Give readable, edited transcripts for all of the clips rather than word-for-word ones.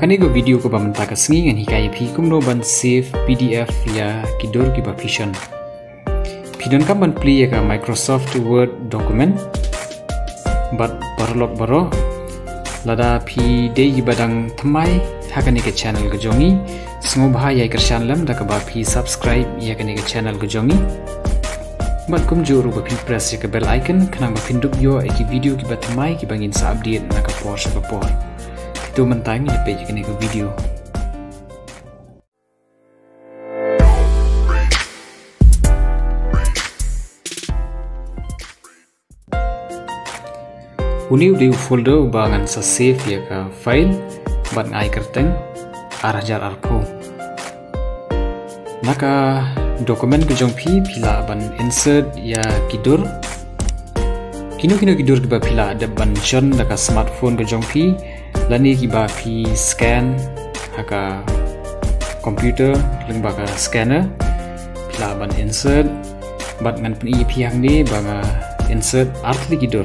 Makanya go video ko ba mentaka sengi ngan hikaya pi kumno ban save PDF ya kidur ki ba vision. Pidon kam ban pli ya ka Microsoft Word document. But barlok baro lada pi de badang thamai hakane ke channel ko jongi sngo bha ya kershan lam da ka ba pi subscribe ya kane ke channel ko jongi but kum juru ba pi press ya ke bell icon kanang ba pinduk yo eki video ki ba thamai ki bangin sa update na ka por sa por itu mentang ni page kane ko video. Uniu di folder bangan sa save ya ka file bat ngai kerteng arajar arpo. Maka dokumen ke jongpi pila ban insert ya kidur. Kino kidur kiba pila ada ban jon daka smartphone ke jongpi lani kiba pi scan haka komputer lengba ka scanner pila ban insert bat ngan pen ip yang ni banga insert artli kidur.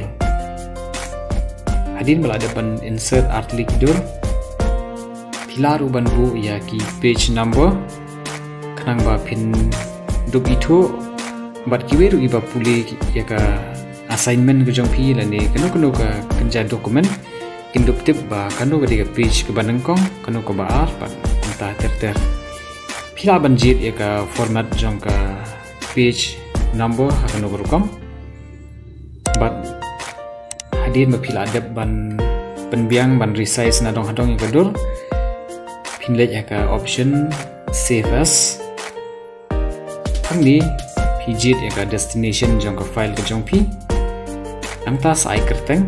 Hadin bala depan insert artli kidur pilar uban bu ya ki page number kanang ba pin duk itu bat kiweru iba puli ya ka assignment ke jongpi lani kanu ka kenja dokumen kindup tip ba kanu ka page ke banengkong kanu ka ba ar bat entah ter pilar banjit ya ka format jong ka page number kanu berukam bat hadir mapila adab ban penbiang ban resize na dong hadong yang kedur pinlet ya ka option save as hang ni pijit ya ka destination jong ka file ke jong pi ang tas ai kerteng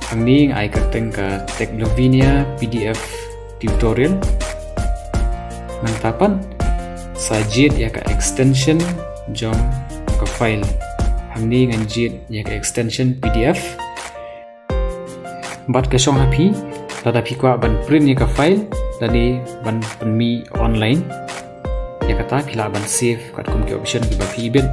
hang ni ai kerteng ka Teknovinia PDF tutorial nang tapan sajit ya ka extension jong ka file hangni nganjit ya ka extension PDF bat ka song happy lada pi kwa ban print ya ka file dani ban penmi online ya kata pila ban save kat kum ke option ki ba pi ibet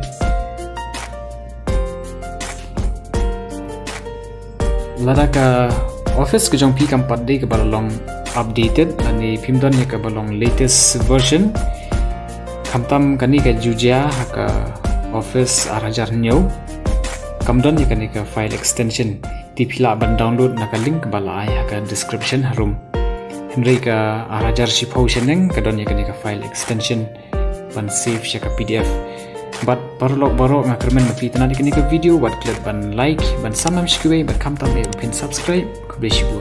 lada ka office ke jong pi kam pat de ka balong updated dani pimdon ya ka balong latest version kamtam kani ka jujia ka office arajar new kamdon ni kanika file extension ti pila ban download naka link bala ai ka description harum henry ka arajar shipau sheneng kadon ni kanika file extension ban save sya ka PDF but barlok ngakermen mapi tanani kanika video wat klik ban like ban samam shikwe bat kamtam e pin subscribe ku bless you.